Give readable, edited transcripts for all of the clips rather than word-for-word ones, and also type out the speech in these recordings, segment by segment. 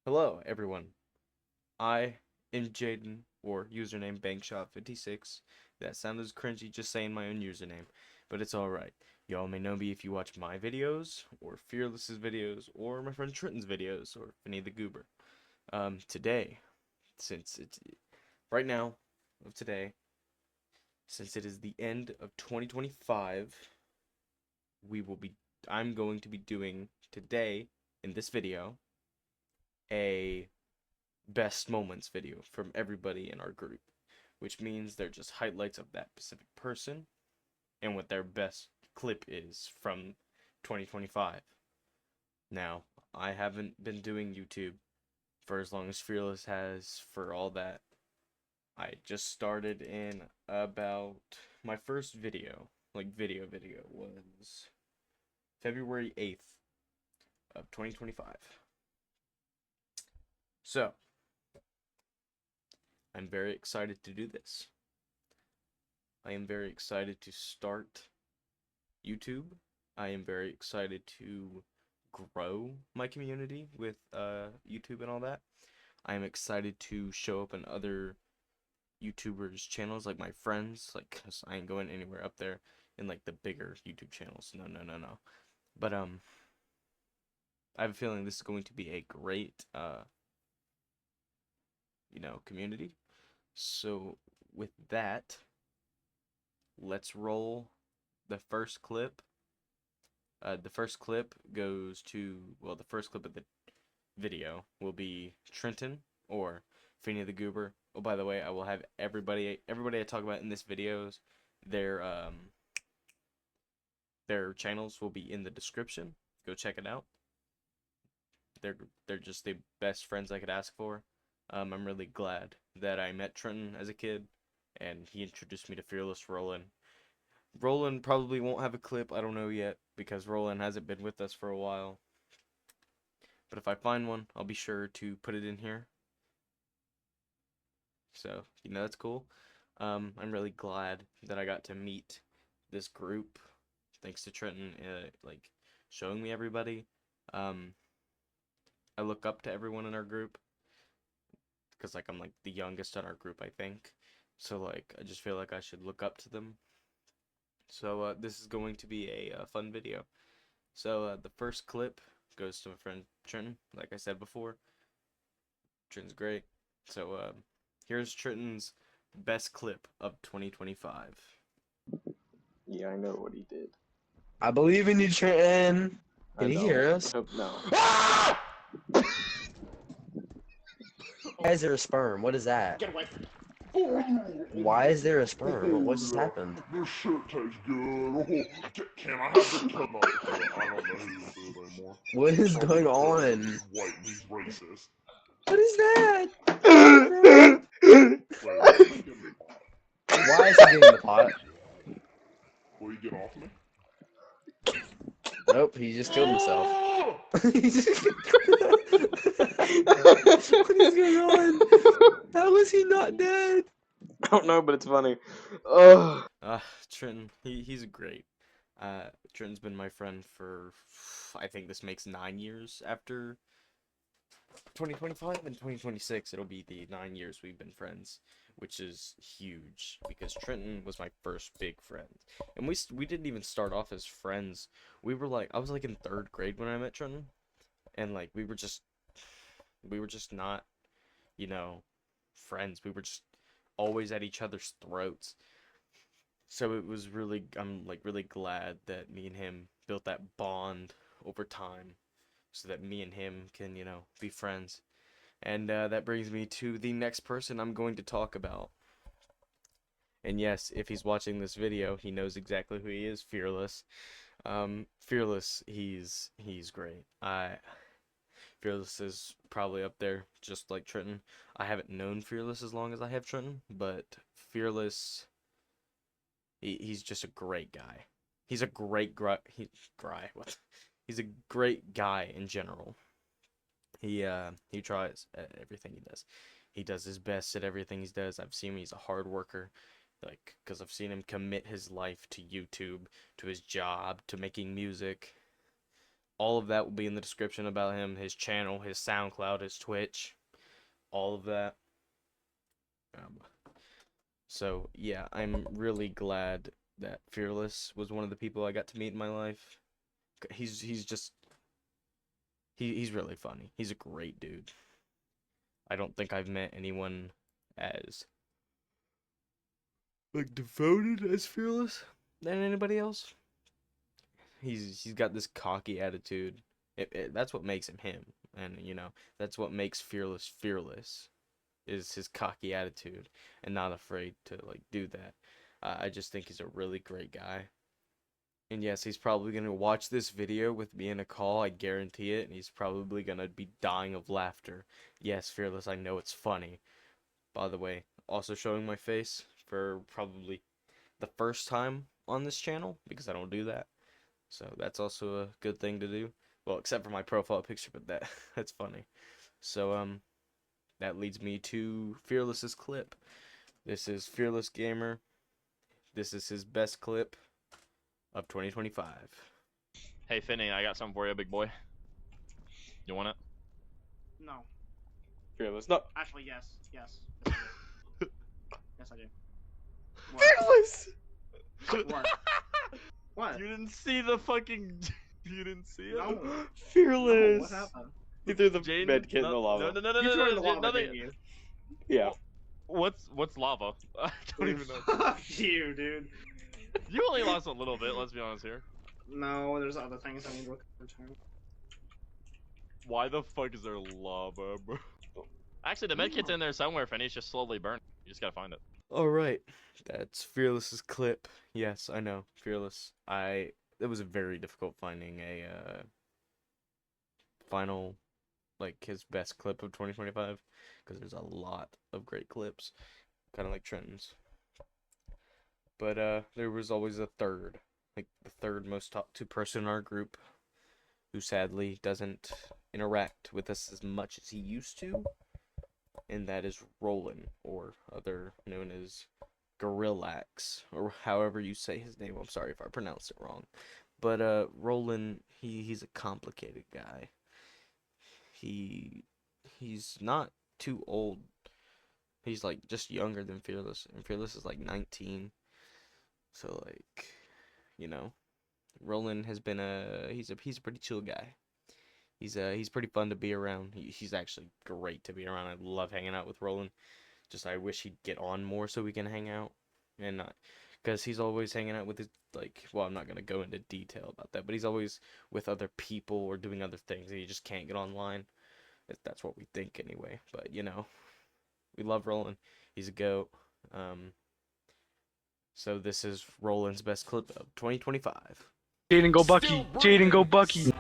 Hello, everyone. I am Jaden, or username Bankshot56. That sounded cringy just saying my own username, but it's alright. Y'all may know me if you watch my videos, or Fearless's videos, or my friend Trenton's videos, or Finny the Goober. Today, since it's right now of today, since it is the end of 2025, we will be, I'm going to be doing today, in this video, a best moments video from everybody in our group, which means they're just highlights of that specific person and what their best clip is from 2025. Now, I haven't been doing YouTube for as long as Fearless has for all that. I just started in about my first video, like video was February 8th of 2025. So, I'm very excited to do this. I am very excited to start YouTube. I am very excited to grow my community with YouTube and all that. I am excited to show up on other YouTubers' channels, like my friends, like, 'cause I ain't going anywhere up there in like the bigger YouTube channels. No, no, no, no. But I have a feeling this is going to be a great community. So with that, let's roll the first clip. The first clip goes to, well, the first clip of the video will be Trenton or Finny the Goober. Oh, by the way, I will have everybody I talk about in this videos, their their channels will be in the description. Go check it out. They're just the best friends I could ask for. I'm really glad that I met Trenton as a kid, and he introduced me to Fearless Roland. Roland probably won't have a clip, I don't know yet, because Roland hasn't been with us for a while. But if I find one, I'll be sure to put it in here. So, that's cool. I'm really glad that I got to meet this group, thanks to Trenton, like, showing me everybody. Um, I look up to everyone in our group, because, like, I'm, like, the youngest in our group, I think. So, like, I just feel like I should look up to them. So, this is going to be a fun video. So, the first clip goes to my friend Trenton, like I said before. Trenton's great. So, here's Trenton's best clip of 2025. Yeah, I know what he did. I believe in you, Trenton. Can you hear us? No. Why is there a sperm? What is that? Get away. Why is there a sperm? What just happened? This shirt tastes good. Can I have this? No, I don't know who this is anymore. What is Sorry, going he's on? white and he's racist. What is that? Wait, give me a pot. Why is he getting the pot? Will you get off me? Nope, he just killed himself. Oh! What is going on? How is he not dead? I don't know, but it's funny. Ugh. Trenton, he's great. Trenton's been my friend for, I think this makes 9 years after 2025. In 2026, it'll be the 9 years we've been friends, which is huge because Trenton was my first big friend, and we didn't even start off as friends. We were like, I was like in 3rd grade when I met Trenton, and like we were just not, friends. We were just always at each other's throats. So it was really, I'm like really glad that me and him built that bond over time so that me and him can, be friends. And that brings me to the next person I'm going to talk about. And yes, if he's watching this video, he knows exactly who he is, Fearless. Fearless, he's great. Fearless is probably up there, just like Trenton. I haven't known Fearless as long as I have Trenton, but Fearless, he's just a great guy. He's a great what? He's a great guy in general. He tries at everything he does. He does his best at everything he does. I've seen him, he's a hard worker. Like, because I've seen him commit his life to YouTube, to his job, to making music. All of that will be in the description about him, his channel, his SoundCloud, his Twitch, all of that. So yeah, I'm really glad that Fearless was one of the people I got to meet in my life. He's really funny. He's a great dude. I don't think I've met anyone as like devoted as Fearless than anybody else. He's got this cocky attitude. That's what makes him him, and you know that's what makes Fearless fearless, is his cocky attitude and not afraid to like do that. I just think he's a really great guy. And yes, he's probably gonna watch this video with me in a call. I guarantee it, and he's probably gonna be dying of laughter. Yes, Fearless, I know it's funny. By the way, also showing my face for probably the first time on this channel, because I don't do that. So that's also a good thing to do. Well, except for my profile picture, but that's funny. So that leads me to Fearless's clip. This is Fearless Gamer. This is his best clip of 2025. Hey Finney, I got something for you, big boy. You want it? No. Fearless. No. Actually, yes. Yes. Yes, I do. Yes, I do. Fearless. What? What? You didn't see the fucking. You didn't see it? No. No, Fearless. what happened? He threw the Jaden, med kit in the lava. No, You threw it in the lava, nothing- didn't you? Yeah. What's lava? I don't even know. Fuck you, dude. You only lost a little bit. Let's be honest here. No, there's other things I need to return. Why the fuck is there lava, bro? Actually, the medkit's in there somewhere. Finney's just slowly burning. You just gotta find it. Alright, that's Fearless's clip. Yes, I know, Fearless. It was very difficult finding a final, like, his best clip of 2025, because there's a lot of great clips, kind of like Trenton's. But there was always a third, like the third most talked to person in our group, who sadly doesn't interact with us as much as he used to, and that is Roland, or other known as Gorillax, or however you say his name. I'm sorry if I pronounced it wrong. But Roland, he's a complicated guy. He's not too old. He's like just younger than Fearless, and Fearless is like 19. So like, you know, Roland has been he's a pretty chill guy. He's pretty fun to be around. He's actually great to be around. I love hanging out with Roland. Just I wish he'd get on more so we can hang out, and not because he's always hanging out with his, like, well, I'm not gonna go into detail about that, but he's always with other people or doing other things, and he just can't get online. That's what we think anyway. But you know, we love Roland. He's a goat. So this is Roland's best clip of 2025. Jaden, go Bucky. Jaden, go Bucky.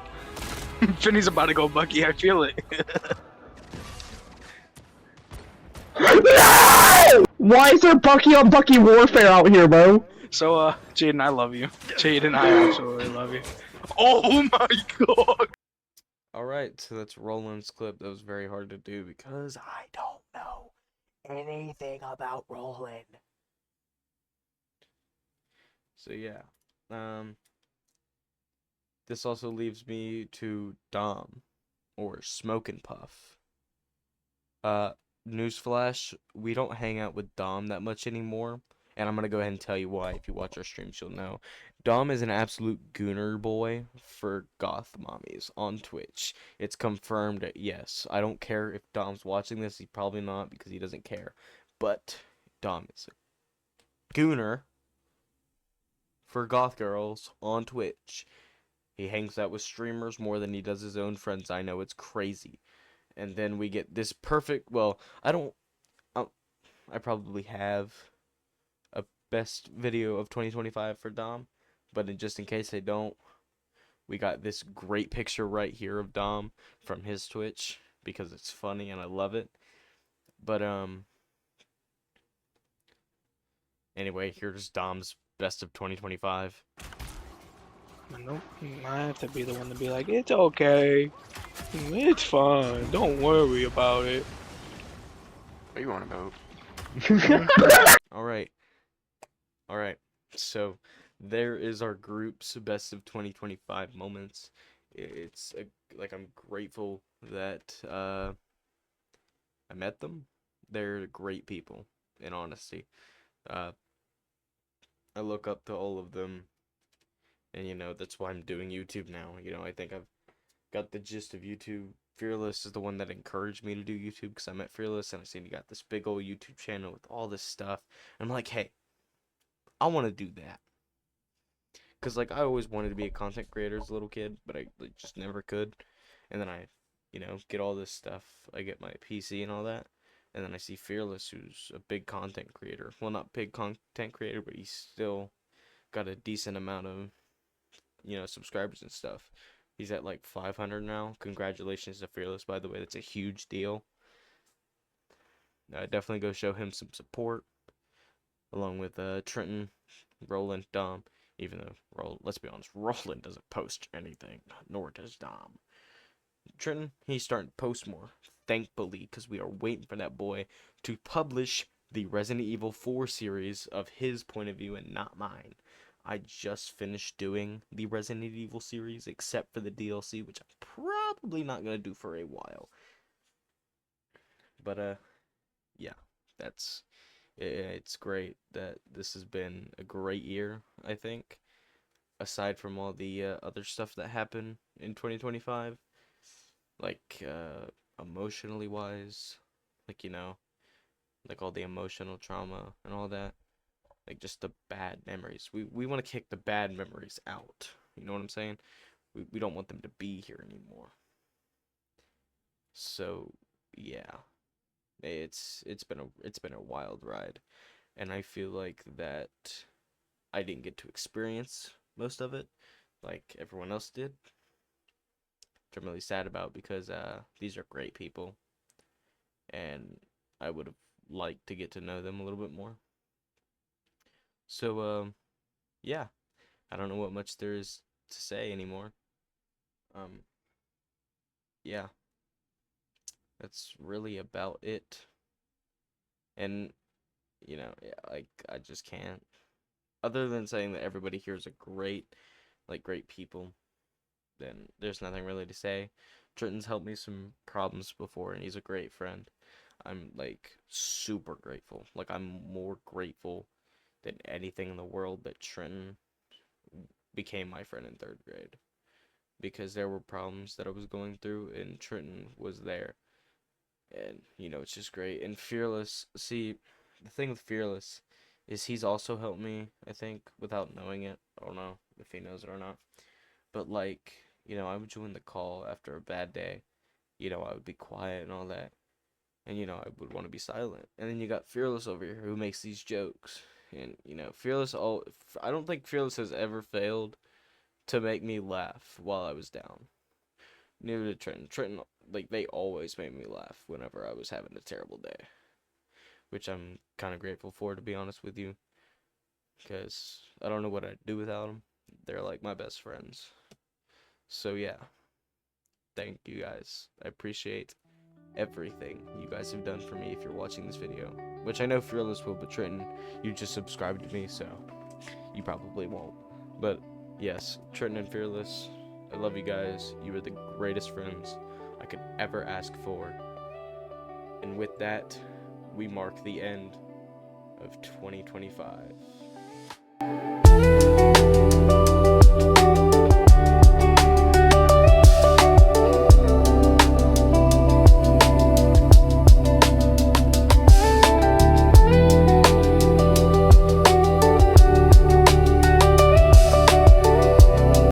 Finney's about to go Bucky. I feel it. Why is there Bucky on Bucky warfare out here, bro? So, Jaden, I love you. Jaden, I absolutely love you. Oh my god. Alright, so that's Roland's clip. That was very hard to do because I don't know anything about Roland. So yeah. This also leaves me to Dom, or Smokin' Puff. Newsflash, we don't hang out with Dom that much anymore, and I'm gonna go ahead and tell you why. If you watch our streams, you'll know. Dom is an absolute gooner boy for goth mommies on Twitch. It's confirmed, yes. I don't care if Dom's watching this, he's probably not because he doesn't care. But Dom is a gooner for goth girls on Twitch. He hangs out with streamers more than he does his own friends. I know, it's crazy. And then we get this perfect, well, I probably have a best video of 2025 for Dom, but just in case I don't, we got this great picture right here of Dom from his Twitch, because it's funny and I love it. But, anyway, here's Dom's best of 2025. Nope, I have to be the one to be like, it's okay. It's fine. Don't worry about it. What you want about? Alright. So, there is our group's best of 2025 moments. it's like I'm grateful that I met them. They're great people, in honesty. I look up to all of them, and that's why I'm doing YouTube now. I think I've got the gist of YouTube. Fearless is the one that encouraged me to do YouTube because I met Fearless and I seen he got this big old YouTube channel with all this stuff. And I'm like, hey, I want to do that. Because, like, I always wanted to be a content creator as a little kid, but I just never could. And then I, get all this stuff. I get my PC and all that. And then I see Fearless, who's a big content creator. Well, not big content creator, but he's still got a decent amount of, subscribers and stuff. He's at like 500 now. Congratulations to Fearless, by the way. That's a huge deal. Definitely go show him some support. Along with Trenton, Roland, Dom. Even though, let's be honest, Roland doesn't post anything. Nor does Dom. Trenton, he's starting to post more. Thankfully, because we are waiting for that boy to publish the Resident Evil 4 series of his point of view and not mine. I just finished doing the Resident Evil series, except for the DLC, which I'm probably not going to do for a while. But, yeah, it's great that this has been a great year, I think. Aside from all the other stuff that happened in 2025. Like, emotionally wise. Like, like all the emotional trauma and all that. Like, just the bad memories. We want to kick the bad memories out. You know what I'm saying? We don't want them to be here anymore. So, yeah. It's been a wild ride. And I feel like that I didn't get to experience most of it like everyone else did. Which I'm really sad about because these are great people. And I would have liked to get to know them a little bit more. So, yeah, I don't know what much there is to say anymore. Yeah, that's really about it. And, yeah, like, I just can't. Other than saying that everybody here is great people, then there's nothing really to say. Trenton's helped me some problems before, and he's a great friend. I'm, like, super grateful. Like, I'm more grateful than anything in the world that Trenton became my friend in 3rd grade. Because there were problems that I was going through, and Trenton was there. And, it's just great. And Fearless, see, the thing with Fearless is he's also helped me, I think, without knowing it. I don't know if he knows it or not. But, like, I would join the call after a bad day. I would be quiet and all that. And, I would want to be silent. And then you got Fearless over here who makes these jokes. And, Fearless, I don't think Fearless has ever failed to make me laugh while I was down. Neither did Trenton. Trenton, like, they always made me laugh whenever I was having a terrible day. Which I'm kind of grateful for, to be honest with you. Because I don't know what I'd do without them. They're, like, my best friends. So, yeah. Thank you guys. I appreciate everything you guys have done for me if you're watching this video. Which I know Fearless will, but Trenton, you just subscribed to me, so you probably won't. But, yes, Trenton and Fearless, I love you guys. You are the greatest friends I could ever ask for. And with that, we mark the end of 2025.